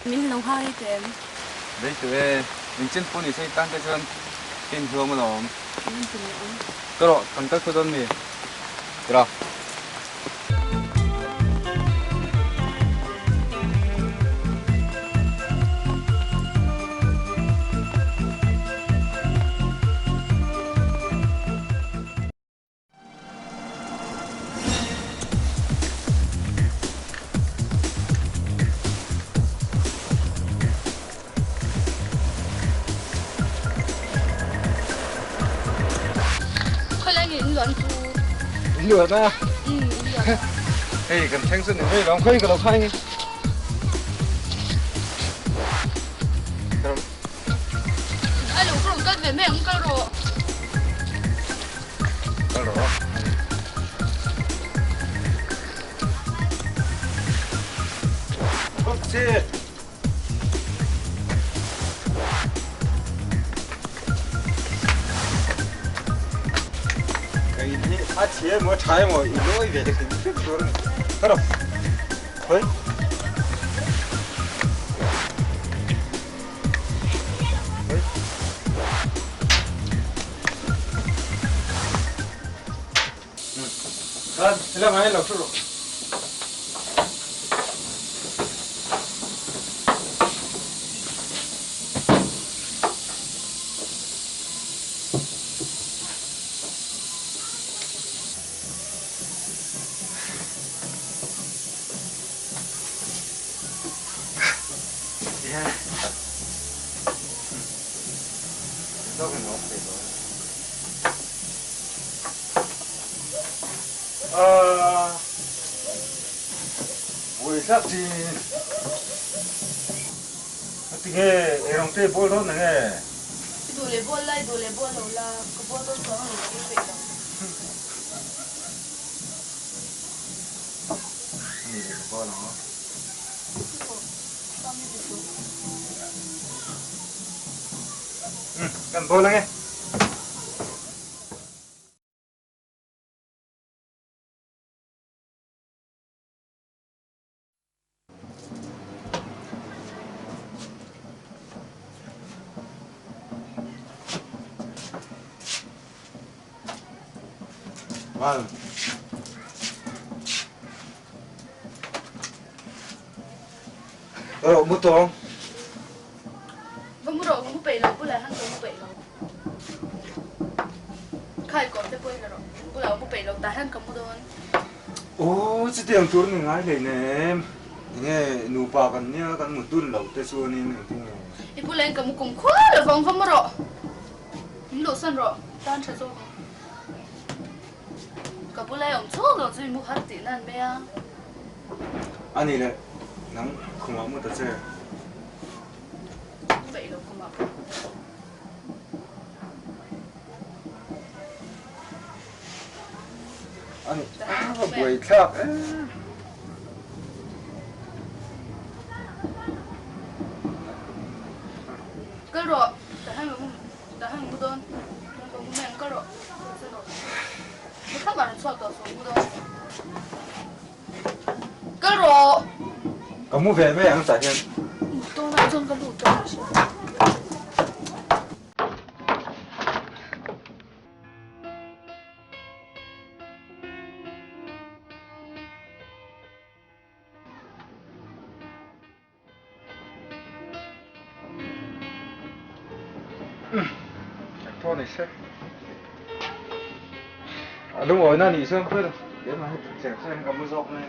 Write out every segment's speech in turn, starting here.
Mình lâu hai tiền. Đấy tụi mình trên phone thì xây tăng cái chân trên hướng mà nó cái đó cần tất cái chân gì được lửa ra hey cần thanh xuân này đóng khay cái đóng khay ai lũ cũng cất về mẹ cũng cất rồi ok 아, 뒤에 뭐 차에 뭐 이거 왜 이렇게 그러는 걸어. 헐? 응. 자, 일로 많이 넣어. 왜 삭지? 어떻게 이런 때 뭘 넣네? 돌에 볼라 돌에 볼라 그 볼도 저는 이렇게 있다. 이게 뭐 넣어? 응, 그럼 뭐 넣게? Vâng. Mua tổ. Vâng mua đồ cũng bể lâu, bữa lại hắn cũng bể lâu. Khai còn tới bữa rồi, bữa lại cũng bể lâu, tại hắn không mua đồ. Ô, chỉ tiền tôi mình ngay này nè. Nghe nụ bàกันเนี่ยกันmột tuần lâu tới xưa nên thế này. Thì bữa lại cầm cùng khóa là vòng không mua đồ. Những đồ sân rồi, tan trở rồi. Cả bữa nay ông chốt rồi, rồi mua hết tiền ăn bé. 아니 래 난 그만 못 했지. Bể lâu không mặc. 아니 왜 차? Cái rồi, đã hai mua đơn, còn mua mèn cái rồi. Các bạn soát tờ số mua đơn. Cái rồi. có mua về mấy ăn tại hiện. Tôi nói trong cái lụt đó. Thôi này xem. À, đúng rồi, nãy nghỉ sớm phết rồi. Để mà xem có mua rau này.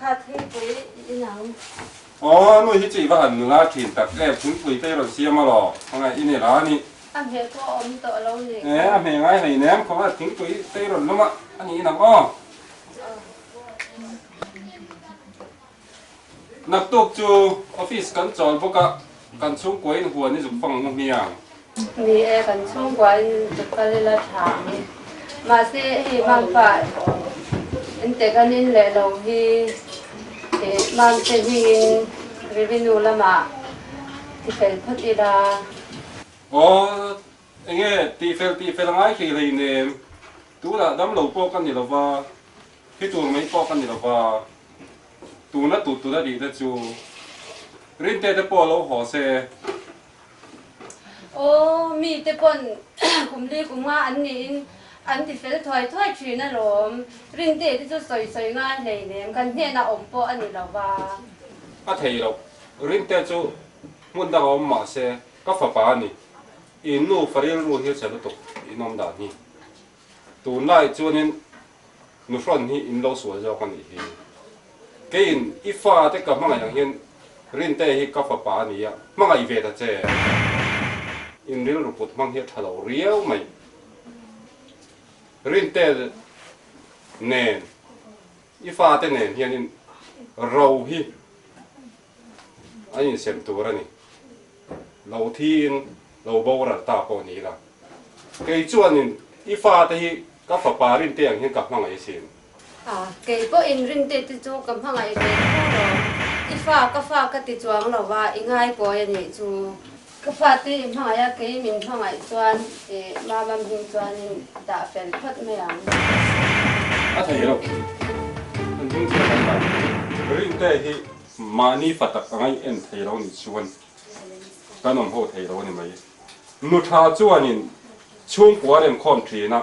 Khát thế với nào nuôi hít chỉ và hẳn là thìn tắc em chúng quỳ tây rồi xia mà lò hôm nay in là ni anh thấy có ôm tội lâu gì em hề ngay này ném có là tiếng quỳ tây rồi lắm ạ anh nghĩ là có nạp tục chu office cần chọn vô cả cần xuống quấy nó buồn đi dùng phòng một miếng vì em cần xuống quấy chụp cái là thảm mà sẽ thì mang phải anh thấy cái nên lệ lâu thì mang sẽ thì revenue là mà thì phải phát đi là anh nghe tì phê là ngay khi này nè tú là đám lẩu po căn gì là và cái chuồng mấy po căn gì là và tú là đi đó chú riêng tê po lẩu họ sẽ mi tế bọn cũng đi cũng mà anh thì phải thoải chuyện nó rồi riêng tê thì chú soi ngay này nè cần thế nào ổn po anh là và theilo riêng tê chú muốn đào mà sẽ có phải ba nè in nu phải luôn hiểu sẽ được in nom đã nè tú lại chú nên nu front hi in lâu suy cho con nè cái in pha thế cả mang lại hiện riêng tê hi có phải ba nè à mang lại về đó chứ in real report mang hiện thay đổi real mày riêng tê nền pha thế nền hiện in rawh hi anh xem tu ra nè lâu thiên lâu bao ra ta bao nhiêu là cái chuyện này pha thì các phật bà riêng tiền hiện các mang lại xem cái bộ in riêng tê thì chú cầm hàng ngày cái pha cái tí chuang là và ngay bộ này chú cái pha thì hàng ngày cái mình hàng ngày chuan mà mình chuan đã phải phát mấy anh thấy đâu anh không thấy đâu riêng tê thì mà ni phát tắc ngay em thấy đâu ni chuan cái nông hộ thấy đâu ni mấy nút thà chuan ni chung quá em con thì na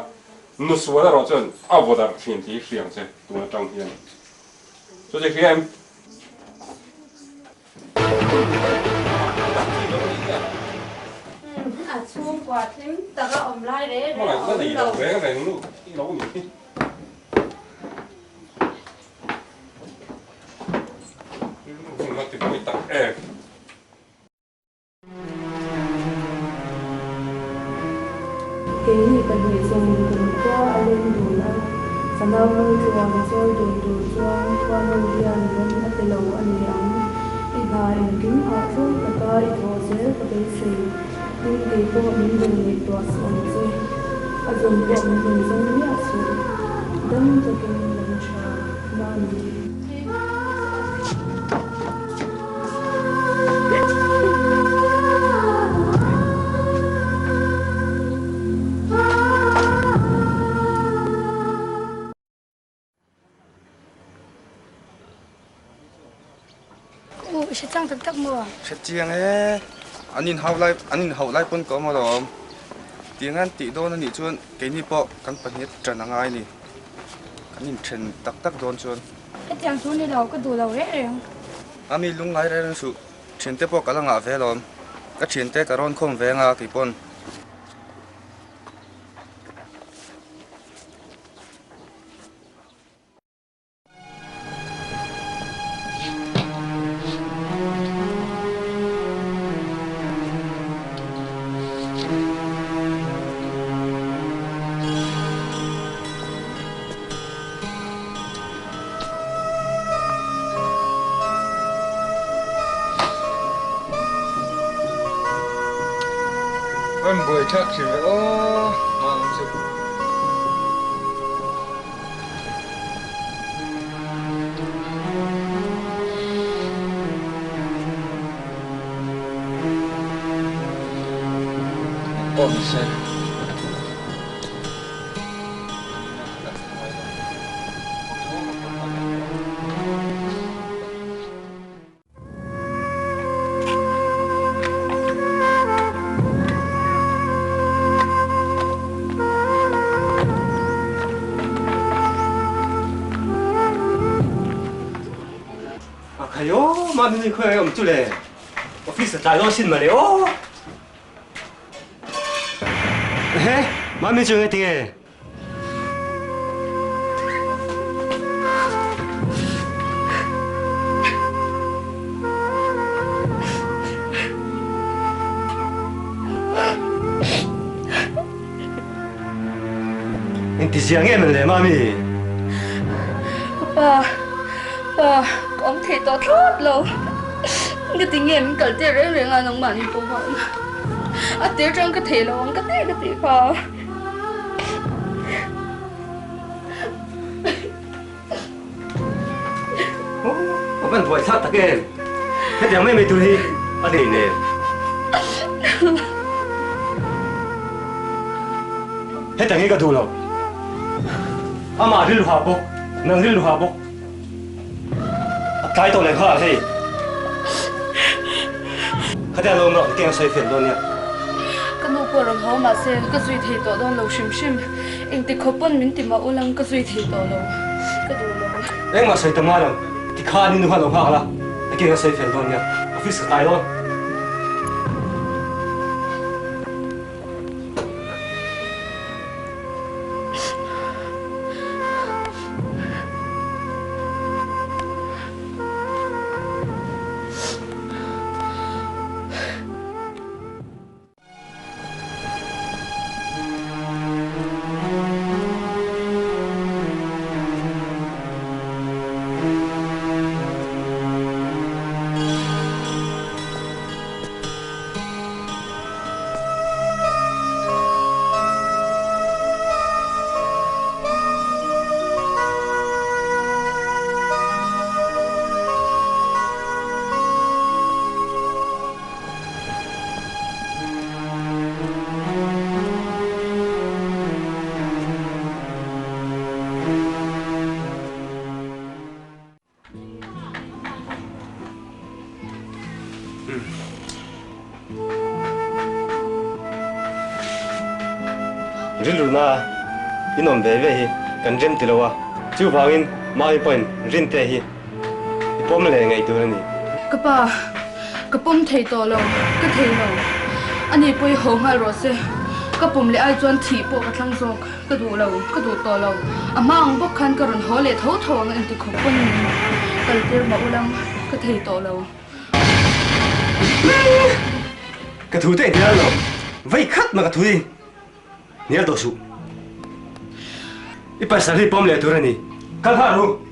nút suy ra rồi chuan avo dar thiên thì riêng chứ tụi nó trăng hiền cho nên khi em chung quá thêm ta có ôm lại đấy mà lại cái này đâu bé cái này nó nấu nhỉ nó thì mới tắc em cái này cần phải dùng từ qua anh đủ là sản phẩm nuôi chuồng rồi đủ chuồng qua nuôi điền nên là theilo anh em đi bài kính họ thôi là cái thô sẽ có thể xây nhưng cái bộ mình dùng để toa xong rồi à dùng bộ mình dùng như vậy đâm cho cái mình cho mà sẽ trang thực tập mùa sẽ chiang ấy anh hậu lại pun có mà đó tiếng anh tỷ đô nó nhỉ chuan cái ni po căn bản nhất trần năng ai nè anh nhìn trần tắc đôn chuan cái trang xuống đi đâu có đủ đâu đấy rồi anh mi lung lại đây sự chuyện tế po cả là ngã về rồi cái chuyện tế cả ron không về ngã kỳ pon anh buổi chắc chỉ vậy mà làm gì ổn xe 아요, 마누님 그냥 엄줄래. 오피스 잘 오신 말이요. 에? 마누님 중에 되게. thì riêng em mình lấy mami bà con thấy to thốt lâu cái tiếng em cần tiền riêng riêng là nông bản bố vợ à tiếng trong cái thể lâu cái thể bà vẫn vội sát tắc em hết chẳng mấy mấy tuổi đi anh đi nè hết chẳng nghe cái thủ đâu mà đi lùa bốc nàng đi lùa bốc cái tổ này khó thế hết chẳng lâu nữa cái say phiền luôn nha cái nụ cười rồng hổ mà xem cái duy thị tổ đó lâu xìm xìm anh thì khó bận mình tìm mà u lăng cái duy thị tổ lâu cái đồ lâu em mà say tầm nào thì khá đi nữa lâu khác là cái say phiền luôn nha office cái luôn Riluna inom beve hi kan rem tilowa chu avangin mai point rin te hi ipom le ngai tu ni cái bom thấy to lâu cái theilo anh ấy bơi hồ ngay rồi xe cái bom lại ai chọn thị bộ cái thằng dọc cái đồ lâu cái đồ to lâu mang bốc khăn cái rừng hồ lệ thấu thấu anh thì khó bận cái tiền mà u lăng cái thầy to lâu cái thứ thế thì là vậy khát mà cái thứ gì nhớ đồ số ít phải xử lý bom le tu ni khăn khăn luôn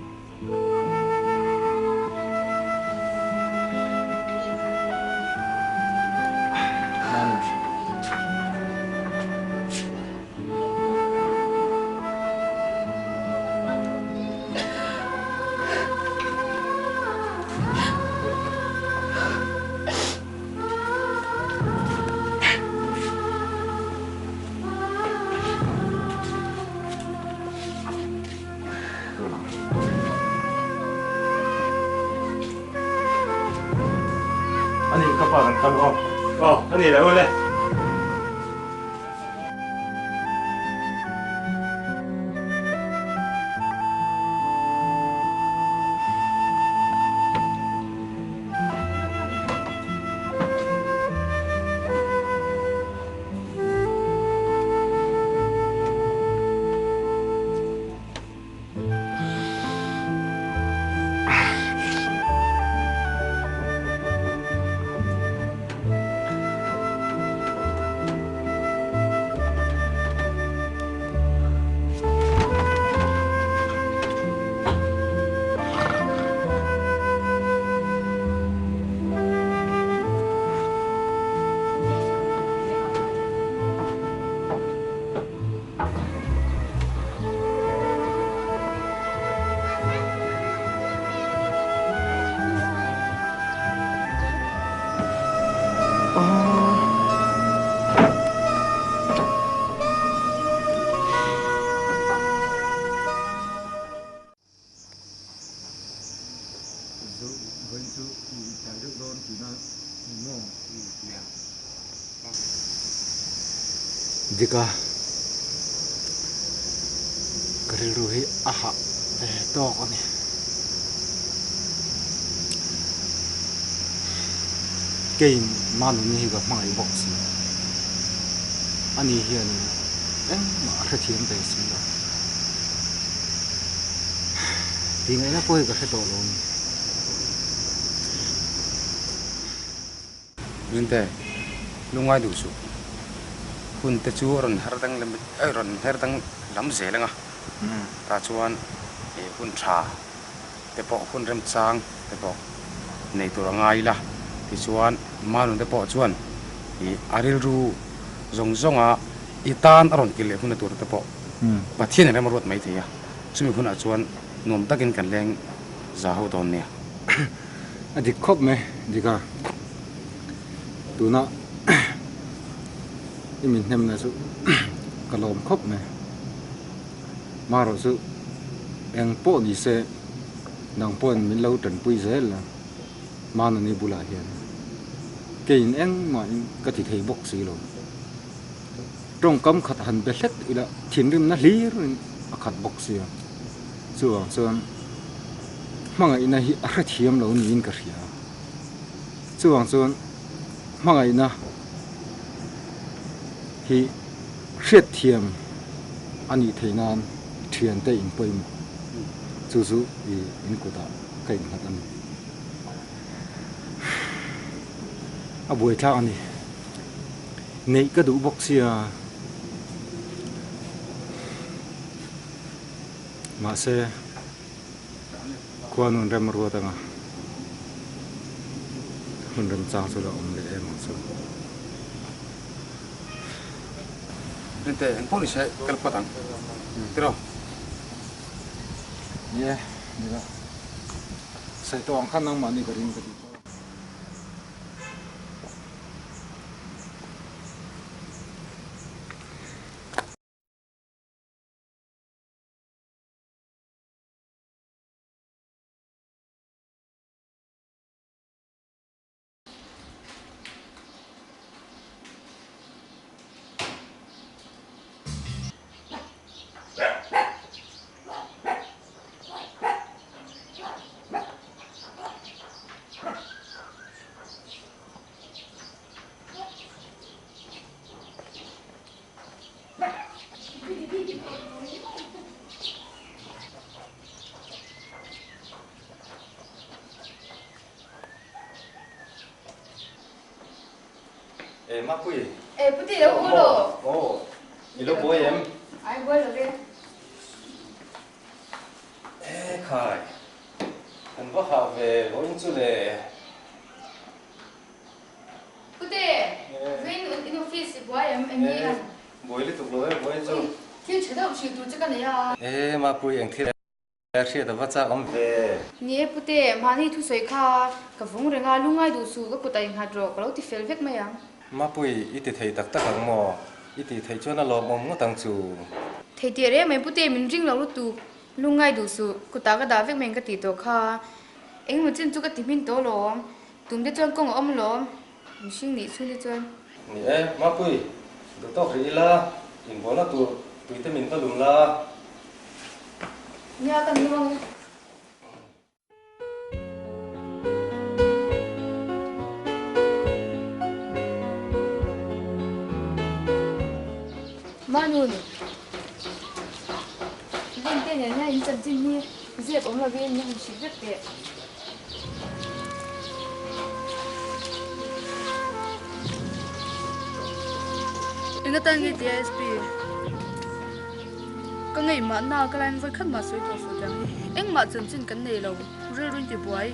anh ấy các bạn làm không? Anh ấy lại ơi. Dika kariruhi aha to ani game manu ni ga mai box ani hian ma khathiam te sinda tingai na poi ga khato lo ni Binte lungai du su kun te chu ron har dang lemit ron her dang lam ze lenga ta chuan hun tha te pawh Klalremthang te pawh nei tur angai la ti chuan manun te pawh chuan aril ru zonga itan aron kil le hun tur te pawh pathian rem rot mai theya chumi hun a chuan nom takin kan leng za ho don ne adik khop me dika tuna imin nem na su kalom khop me maro su eng po ni se nang pon min lo tan pui zel la manu ni bula hian kein eng ma in ka ti thei bok si lo trong kam khat han be hlet ila thim rim na hlir a khat bok si chuang chuan manga ina hi a thiam lo ni in ka ria chuang chuan manga ina hi hriat thiam ani theinan thian te in poim chu chu in kuta kai ngat ani a buai thla ani nei ka du bok sia ma se Klalremthanga ruatanga Klalremthang chu la om le em chu rinte en poli se kal patang tiro ye dira sai to ang khanang mani ka ring ka di Mapui. Puti đâu ulo. Oh, ilo boy em. Ai boy rồi đi. Khai. Anh có học về vốn chú lệ. Puti. Vin in office boy em đi ăn. Boylit tục lối boy chú. Thiếu chế độ chịu tụi chắc cái này à. Mapui anh thiết. Khi đó bắt cha ông về. Nè Puti, mà đi thu sợi kha, cái vùng rừng à lung ai đủ su cái Puti hạt rồi, cái lâu thì phèn vét mày à. Mapui ít thầy thlaktak ang mo. Ít thầy cho nó lom ông ngó tăng chu. Thầy tiệt đấy mấy Puti mình riêng lâu tu, lung ai đủ su, cái ta cái đá vét mình cái tí tổ kha. Anh muốn chân tu cái tí mình tổ lo, tụm để cho con ông lo, mình xin nghỉ xuống để cho. Nè Mapui. Được tao phải la. In bố nó tụi tụi mình có lùm la. Nha tao luôn. Manun. Vinh tên nhà nha, in chân chim nha. Dẹp ông là viên nha, không chỉ rất đẹp. Anh có tên gì TSP? Có ngày mà nào cái anh với khách mà suy tổ phụ chẳng. Anh mà chân chân cái này lâu, rơi rơi thì bùi.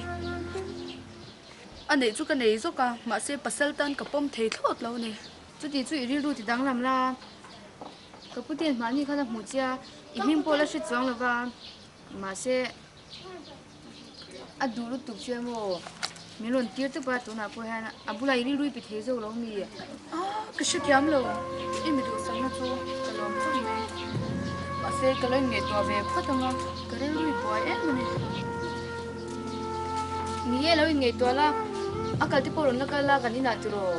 Anh ấy chú cái này giúp cả, mà sẽ bắt sel tan cả bom thấy thốt lâu này. Chú thì chú ý rơi thì đáng làm la. Cái bút tiền mà như khá là một chia, ít mình bỏ là sẽ chọn là vào, mà sẽ đủ lúc tục chơi mồ, mình luôn tiêu tới ba tuần nào bồi hay là bù lại đi lui bị thế rồi lâu mì, cái sự kém lâu, em mình được sáng nay cho cái lòng không này, mà sẽ cái lời nghệ thuật về phát âm cái lời lui bồi em mình, nghe lời nghệ thuật là, cái tipo rồi nó cái là cái gì nào rồi,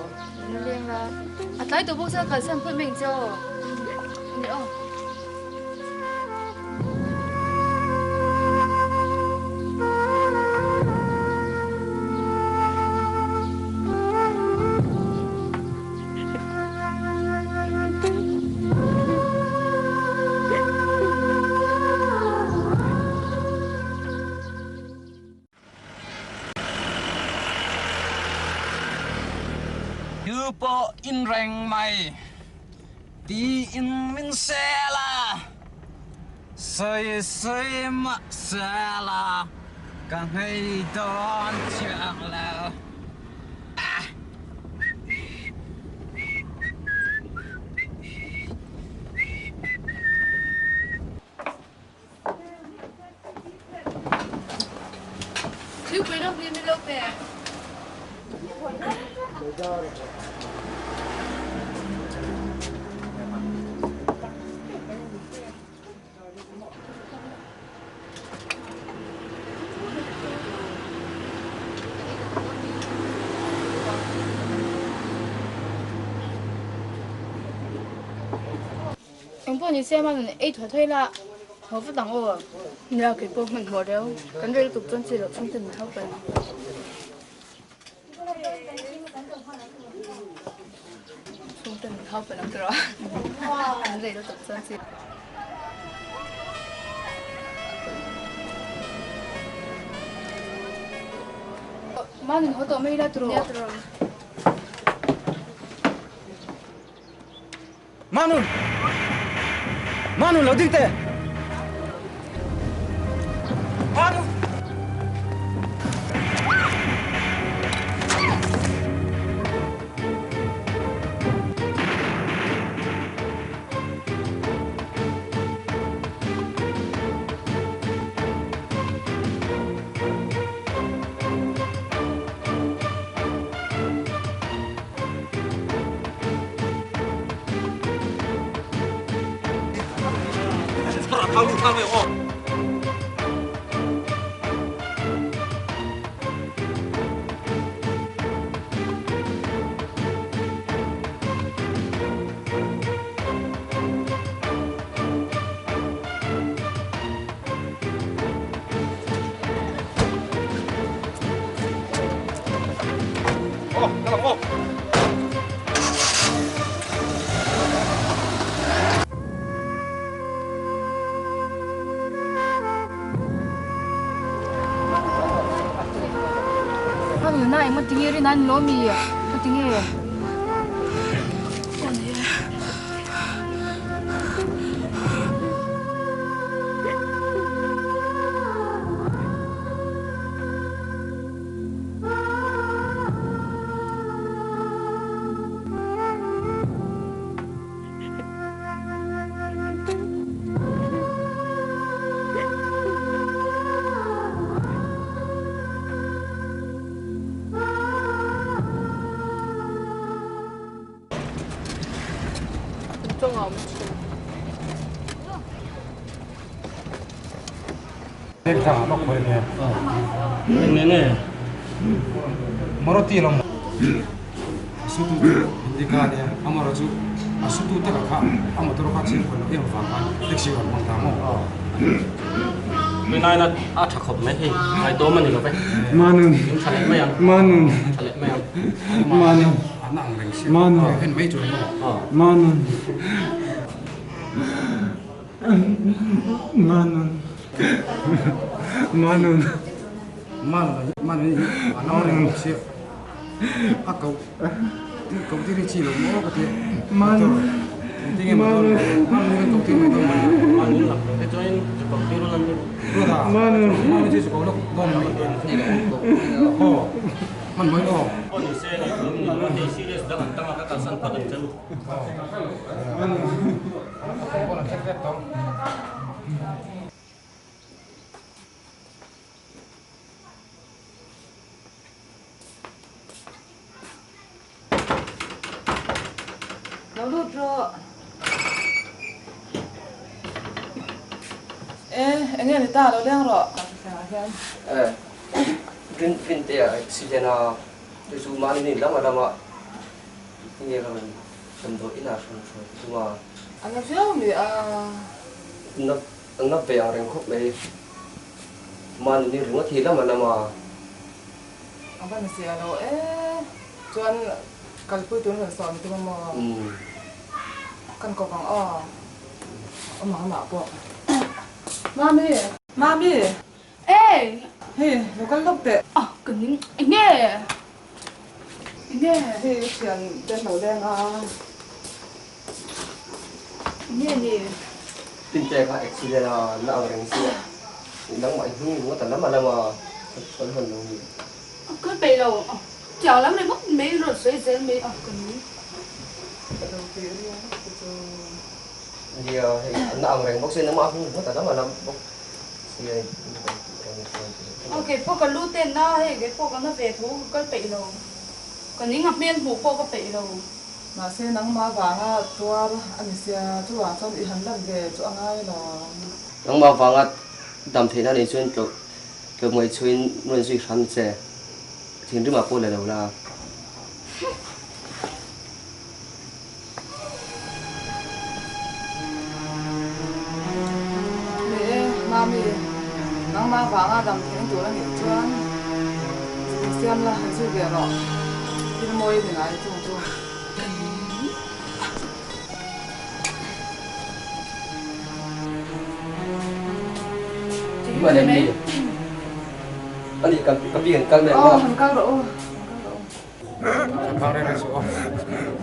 nó liền là, tại tôi bốc ra cái sản phẩm mình cho. Nè po in reng mai ti in min se la Soi soi mà xa là càng hay đón chẳng là Thiếu quý đâu viên đi lâu nè. Ông bố nhìn xem mà ấy thôi thôi là họ vẫn đắng ồ. Nhà cái bố mình bỏ đéo. Cái đây tục chân chỉ là trong tình thao về. Trong tình thao về lắm rồi. Cái đây là tục chân chỉ. Mà mình họ tổ mấy đã rồi. Manun Manun lo dite Manun Ano na, mo tingiri na lomi ya. Mo tingiri. Thằng nó quên nè. Nè nè. Maroti long. Sutu di kane amara ju sutu ta ka amatoro ka chin ko em fa kan taxi wa mang ta mo. Bên này là thằng khổng mấy thì hai tố mình thì có phải. Manun. Thằng lấy mấy ăn. Manun. Thằng lấy mấy ăn. Manun. Anang leng si. Manun. Hen mai chu mo. Manun. Manun. Manun. Man anang leng si. Akau kau tiri chi lo mo ka te. Manun. Tingin mo. Man kau tiri mo. Ăn là cái cho anh chụp bằng tiêu luôn đi. Manun. Man chi ko lo gom ni. Oh. Man moi lo. Con thì xe này cũng như thế serious đang tăng các cái sản phẩm chân. Nó lụt rồi. Ê, anh nghe người ta nó đang rồi. Rin te accident tu su mani ni lama ini kan sendo ina semua Anh làm sao vậy nó về reng khóc này mani ni rumah thì lama Anh vẫn sẽ rồi. Ê, cho anh cần phụ tuấn phải sòn tôi mà cần có bằng mà bộ. Mami. Ê! Hey, nó cần lúc tệ. Cần những anh nghe. Hey, chuyện tên đầu đen Nghe nè. tin tệ cả accident là nặng rèn xia nắng mạnh hung nó tận lắm mà còn hơn đâu cứ bể đầu chào lắm này mất mấy rồi xoay dần mấy cần thì nặng rèn bóc xuyên nó mà hung nó tận lắm mà bóc xia ok phố còn lưu tiền đó hay cái phố còn nó về thú có bể đầu còn những ngọc miên phố có bể đầu mà xe nắng mà vàng tua anh sẽ chú à cho đi hành lần về chỗ ngay là nắng mà vàng đầm thế nào để xuyên kiểu người xuyên luôn suy khăn xe thì rất mà cô là đầu là mẹ mami nắng mà vàng đầm thế chỗ là hiện chuan xem là hành sự về rồi thì môi thì lại chung chung mà em đi anh đi cầm biển cầm này mà cao độ Thar đây là số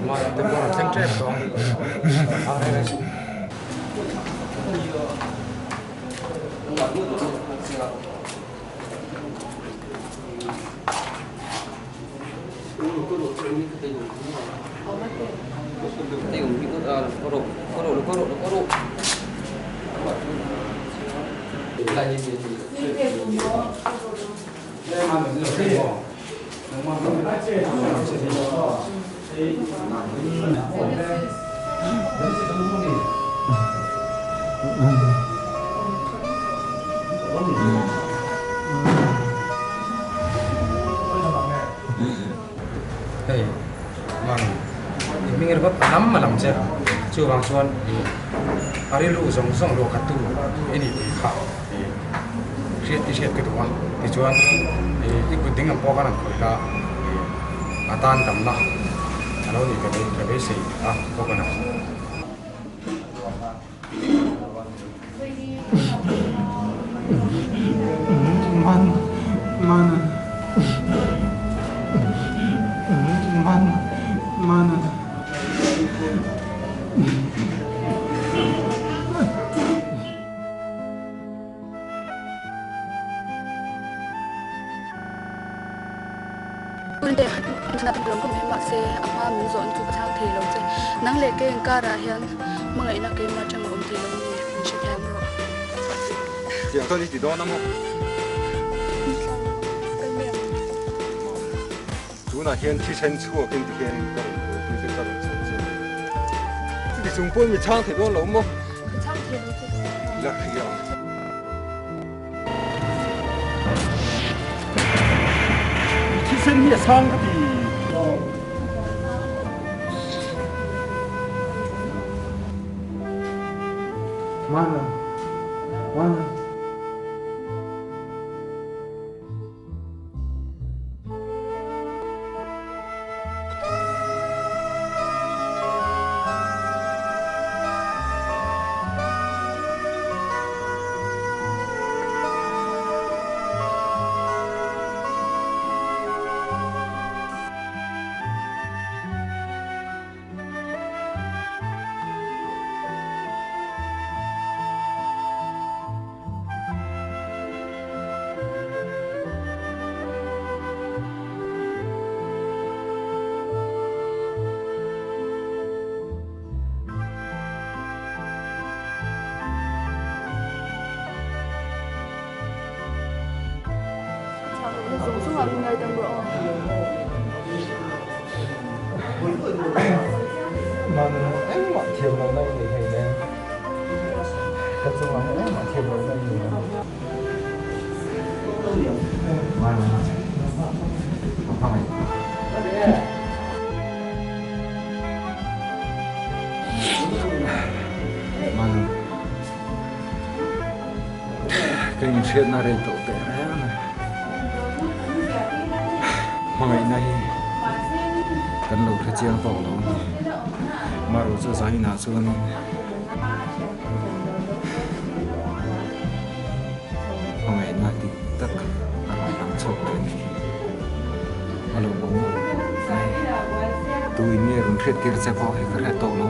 mà tôi muốn xem trip đó Thar đây là số đây cũng những có độ là như thế hey mang mình er bap nam malam che chu wang chuan ari lu zong zong lo khatu ini kha riết cái đó thì chuan i bu ding am po kan khoi la atan tam na alo ni cái be sei po kan man 근데 나 그런 거 매막세 아마 민존 주 같은 theilo 제 낭래 게 까라 hian mga ina ke ma chang om theilo ni shi tham ro Chị tôi đi chỉ đó lắm không? Chú là hiện thị trấn chùa kinh tế hiện cái cái cái thì chúng tôi mình trang thì đó lắm không? chang theilo 제 Là khi à? Thị trấn hiện sang cái gì? Mana? Mana? dùng hàng ngày tầm độ mà em mặc thiệp vào đây thì thầy nè thật sự là em mặc thiệp vào đây thì mà không phải mà cái chuyện này tổ tệ đấy mà ngày nay cần lâu phải chiang tổ nó mà rồi sẽ giải nào xuân mà ngày nay thì tất cả làm sốt lên mà lâu bóng tôi nghe rồi thiết kia sẽ có cái tổ nó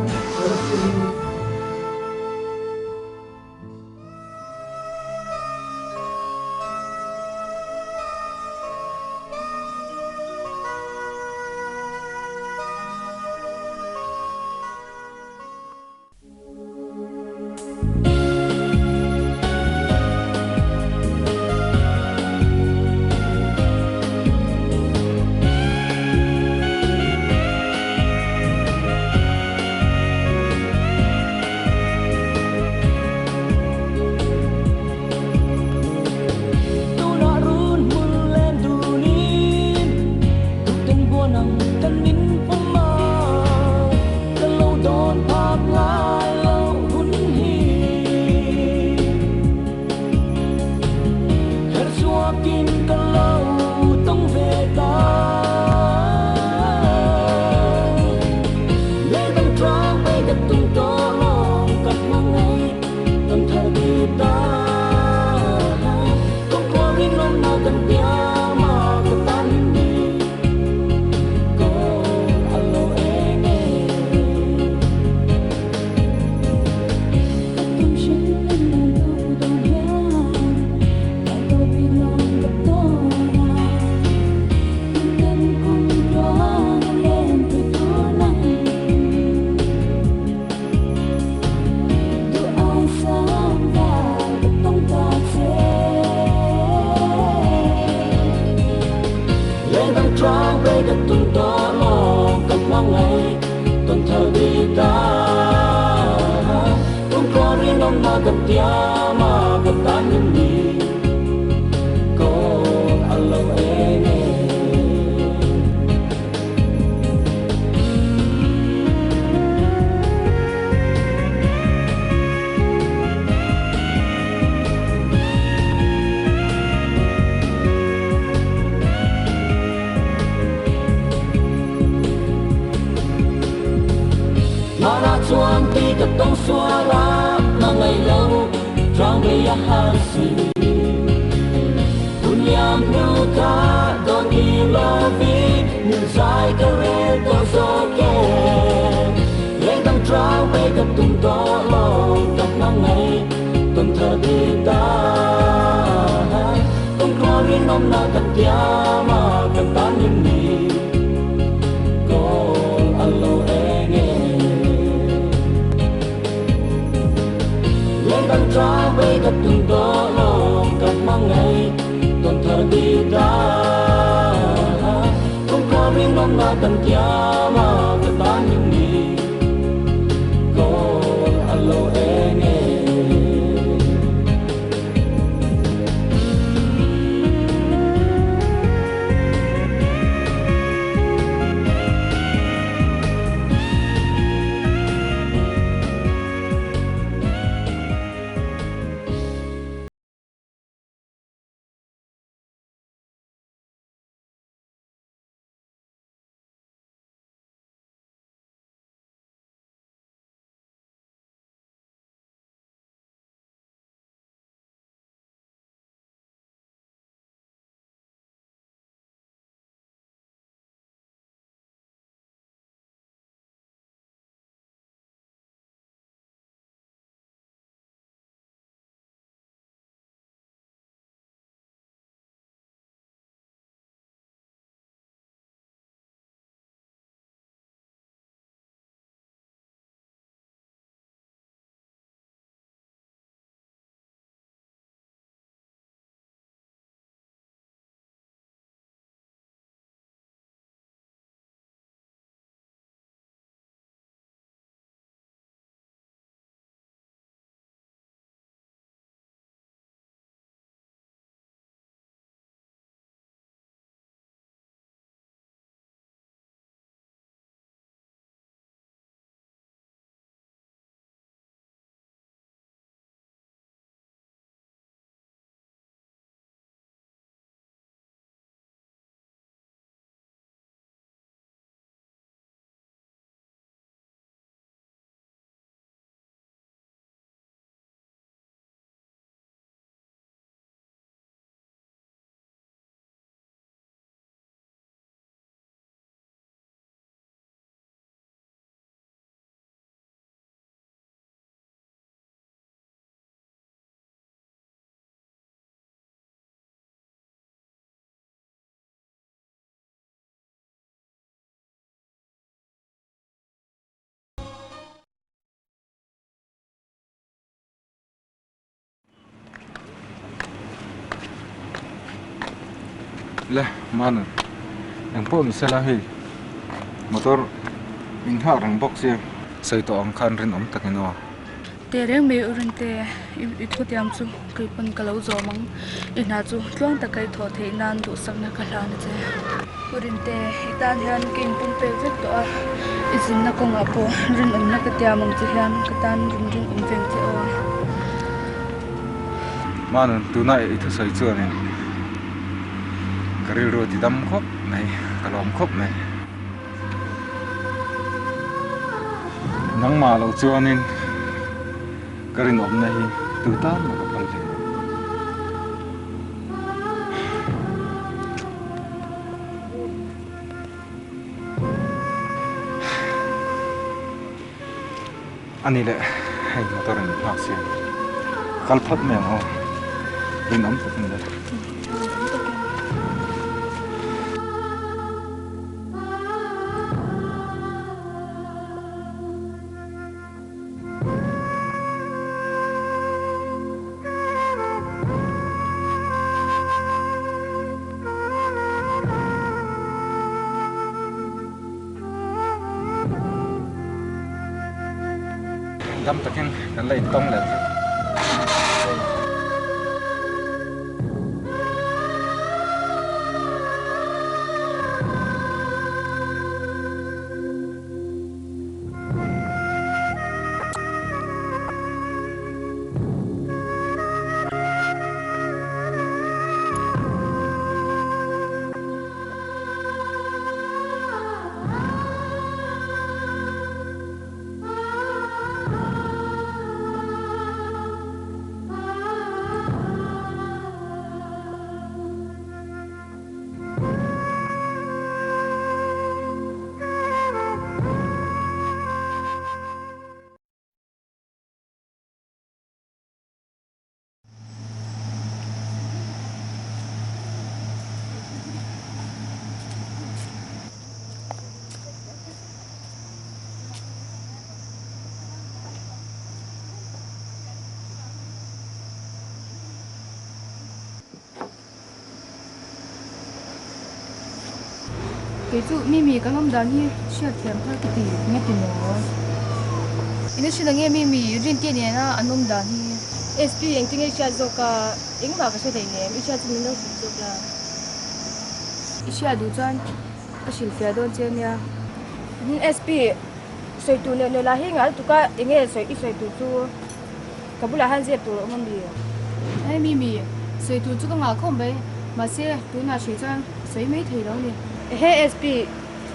đi ta tung có riêng ông na gặp tia mà gặp ta nhìn đi có alo em chuan ti ka tong xua la mà ngày lâu trong bây giờ hàng xì buồn yam nu ta don đi lo vi nhưng sai cái rê to so kê lên tâm trao bay gặp tung to lo gặp năm ngày tuần thơ đi ta không có riêng ông na gặp tia mà gặp ta nhìn đi có alo em đang tra về gặp từng đó lo gặp mang ngày tuần thơ đi ta không có riêng ông là cần tia mà người ta những gì có alo em lah mana yang po misalah hi motor minha rang box ya sai to ang khan rin takin o te reng me urin te I thu tiam chu kai pan kalau zo mang ina chu tlong ta kai tho the nan du sakna ka hlan che urin te itan hian king pun pe vek to a izin na kong apo rin na ka tiamang che hian ka tan rin veng che o mana tunai itu sai chu ani karil ro ti dam khop này kalom khop này nang ma lo chuanin karin om này tu ta ma ka pal le ani le hai motor ni phak sia kalphat me ho rin om tak ni dam takin kan lei tong le cái chú mimi cái ông đàn hi xuyên thèm thôi cái gì nghe tiếng nó ini sih nanti mimi rin tiada ni na anh ông đàn hi SP yang tinggal siapa zoka ini mah kasih dah ni ini siapa tinggal zoka siapa dujan kasih siapa don cia ni SP soi tu ni lahir ngal tu ka ini soi tu tu kabulahan siapa tu orang dia eh mimi soi tu tu ngal kau be masih tu nak siapa soi mai theilo ni he SP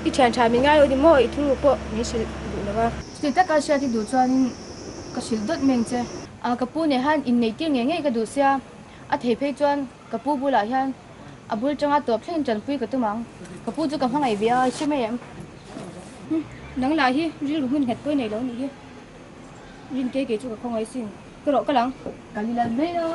i chan mi ngai odi mo i thu po ni sil du lawa thlaktak ka sia ti du chuan ka sil dot meng che a kapu ne han in nei tir nge nge ka du sia a thei phei chuan kapu bula hian a bul changa top thlen chan pui ka tumang kapu chu ka hmangai bia che mai em nang la hi ril hun het poi nei lo ni hi rin ke chu ka khongai sin ka ro ka lang ka li lan nei lo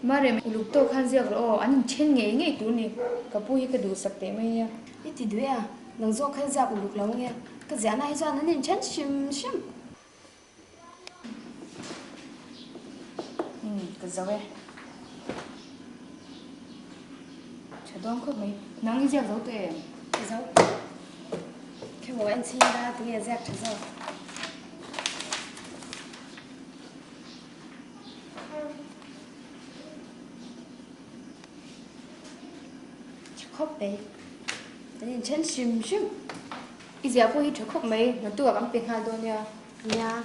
Marem uluk to khan ziak ro an chen nge nge tu ni kapu hi ka du sakte mai ya iti du ya nang zo khan za uluk lo nge ka za na hi za na nin chen shim ka zawe chadong ko mai nang ziak zo te zo ke mo an chi da tu ya za cha zo khóc đấy, nên chân xìm xìm. Ý giờ cô hi chụp khóc mấy, nó tua cắm tiền hai đôi nha. Nha.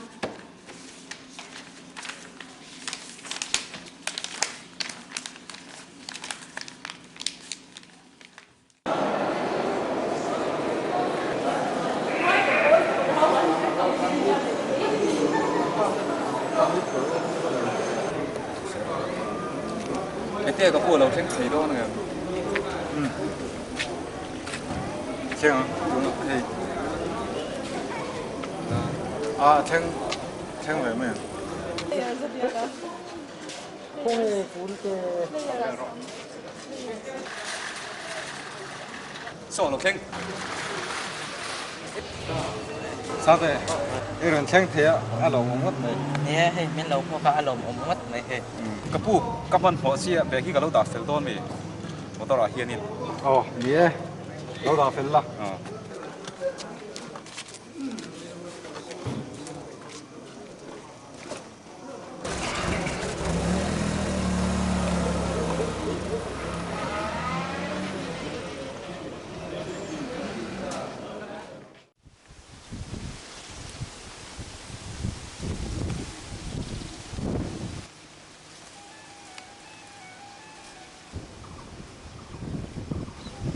cái tia có phù lâu trên thấy đó này. Cheng thì cheng về mày sao nó cheng sao thế iron cheng thế à lâu mất này nè hay mình lâu qua cả lâu mất này hay cái pu cái phần phở xia về khi cái lâu đạp phèo đôn mày có tao là hiền đi yeah lâu đạp phèo la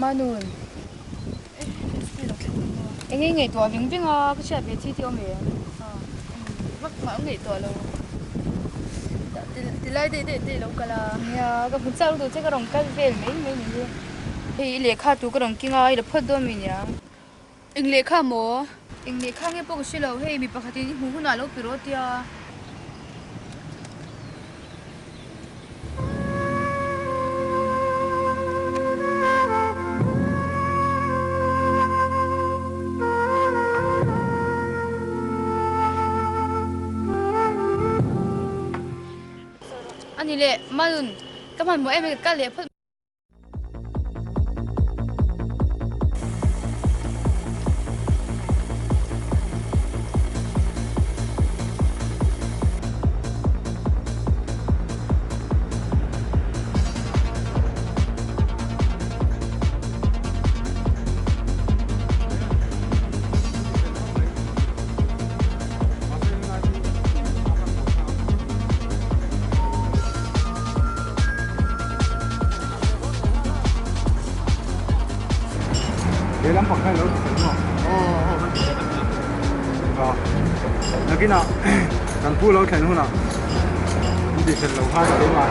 Manun. Anh ngày tuổi những viên cái chuyện về chi tiêu mày. Mắc mà ngày tuổi luôn. Thì lại để lâu cả là. Ya, cái phần sau tôi chắc cái đồng cắt về mấy gì. hei le kha tu ka rong kinga I le phot do mi nya ing le kha mo ing le kha nge pok silo hei mi pakhatin hnuhnung lo piro tia ani le manun kaman mo em ka le phot để lắm khoảng 2 lỗ cái nào cần phu lỗ khen hôn nào đi khen lỗ hai cái mà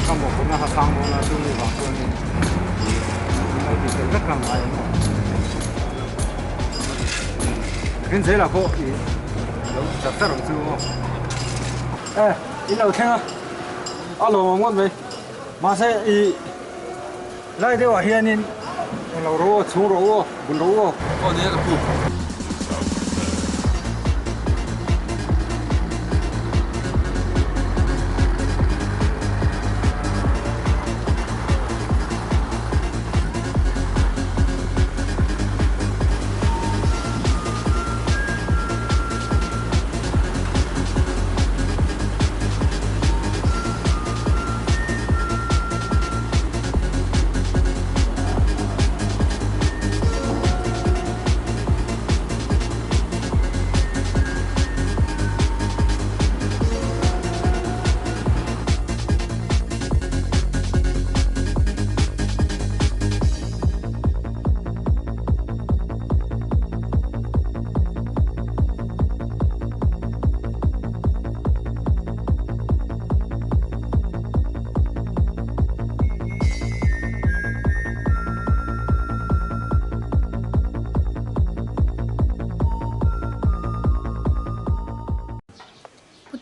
không một cũng là hạt sang một là tôi mua vào tôi nên đi khen rất là ngay khen thế là cô thì lỗ chặt rất là chưa đi lỗ khen à alo ngon vậy mà sẽ đi lại đi vào hiện nên rawh chung rawh bun rawh nè cái phụ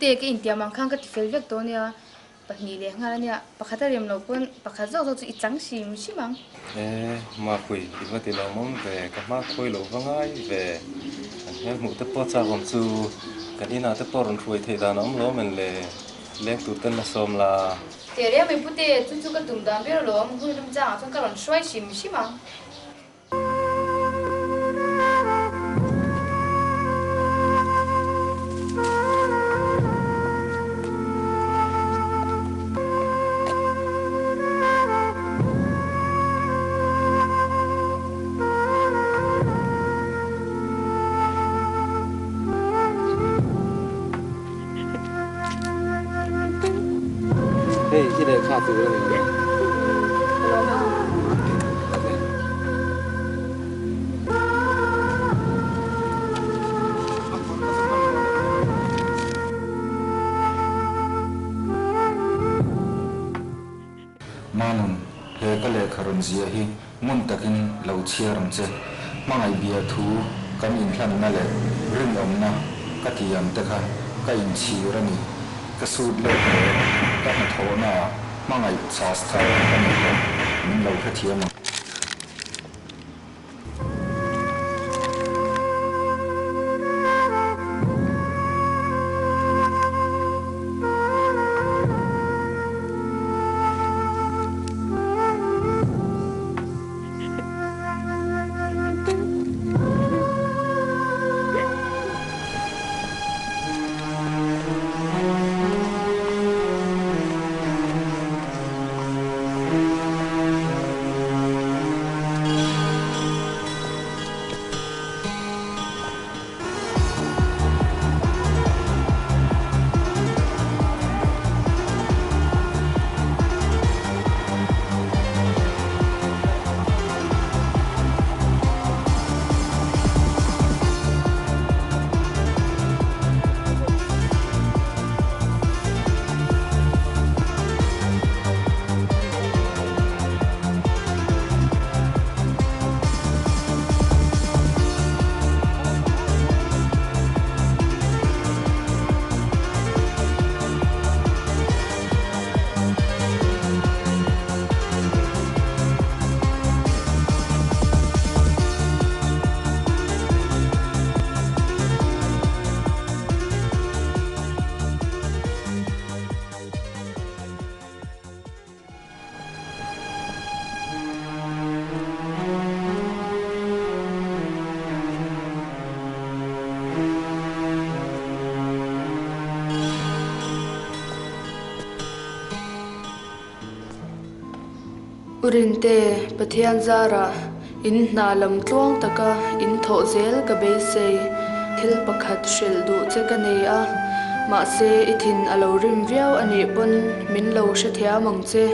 te ke intia mang khang ka tifel vek to nia pahni le nga nia pakhata rem lo pon pakha zo zo chu I chang sim simang ma khui ma ti lo mom ve ka ma khoi lo wangai ve an mu te po cha rom chu ka ina te por ron thui the da nom lo men le lek tu ten la som la te re me pute chu chu ka tum dam be lo mu hu dum cha chon ka ron shwai sim simang hey cái này khá từ rồi manun he ka le kharon zia hi mun takin lo chiaram che mangai bia thu kan in thlan na le rin om na ka tiam te kha ka in chi rani ka sud le ka na thona mangai chas tha ka ni min lo kha thiam urinte pathian zara in hna lam tluang taka in thaw zel ka be se thil pakhat hril du che ka nei a ma se ithin alo rim viau ani pon min lo hre thia mang che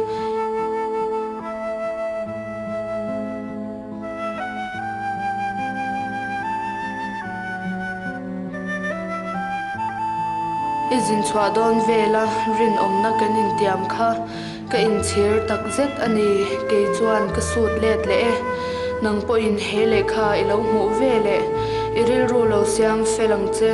izin chwa don vela rin omna kan in tiam kha ka in chhir tak zet ani ke chuan ka sut let le nang po in he le kha ilo mu ve le iril ru lo siam felang che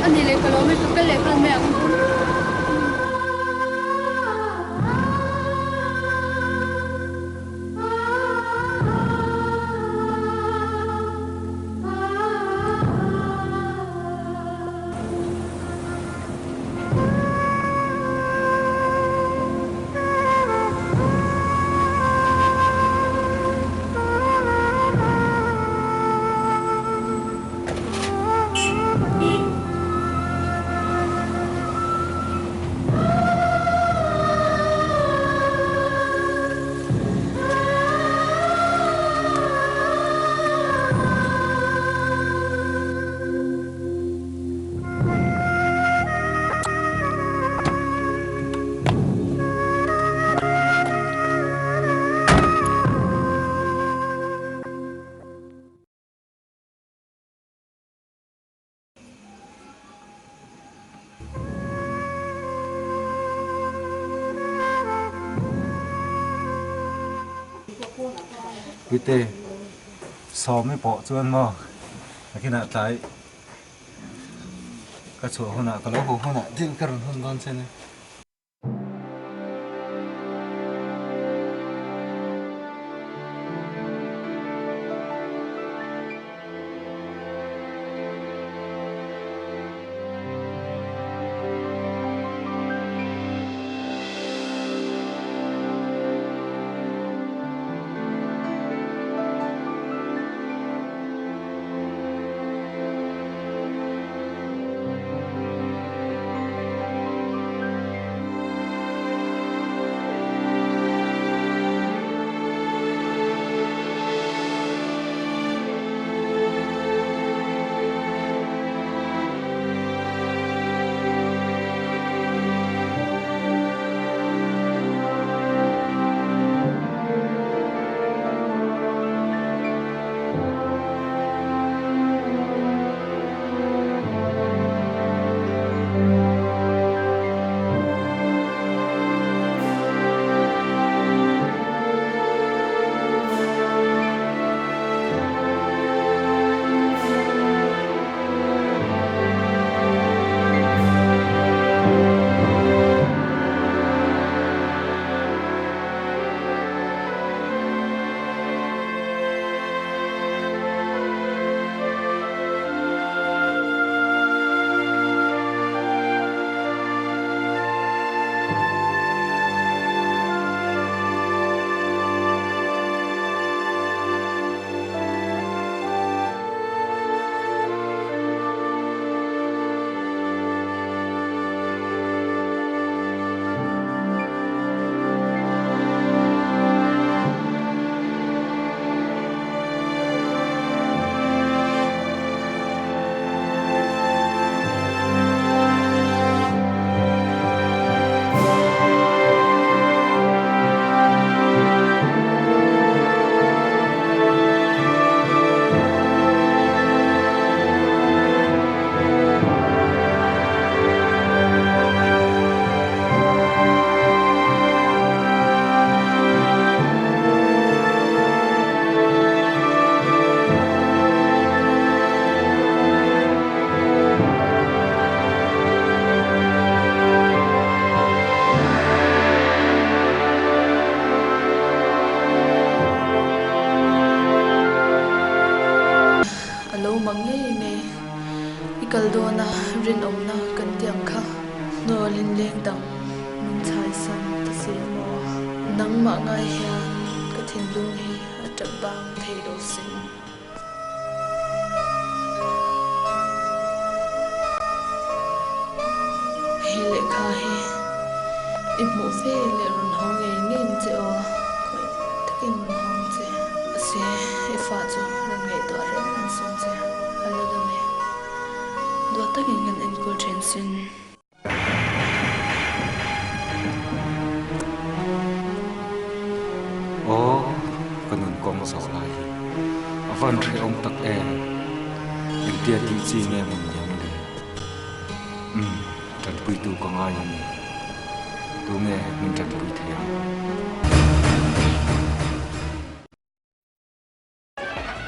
anh đi lấy cái lỗ mới cái lấy con mèo Vite so mới bỏ chuan mo khi nào tại cái chỗ hôm nào cái lỗ hôm nào tin cái hôn con trên này mangi me ikaldona rin omna kan tiang kha no lin leng dang mun chai san ta se mo nang ma ngai hian ka thin lung hi atap bang theilo sin hele kha he imu fe le run hong nge ngin che o khoi takin hong che ase e fa cho run nge to ren an son che ala da me do takin ngan en kul chen sin ô kanun kom so lai avan thre ong tak e in tia ti chi nge mun yam le tan pui tu ko ngai ni tu nge min tan pui the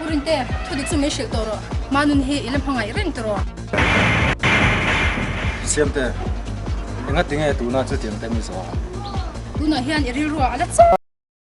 urin te thodik chu me shil toro manun hi ilam hangai reng toro siam te enga tinge tu na chu tiang te mi so tu na hian iri ro ala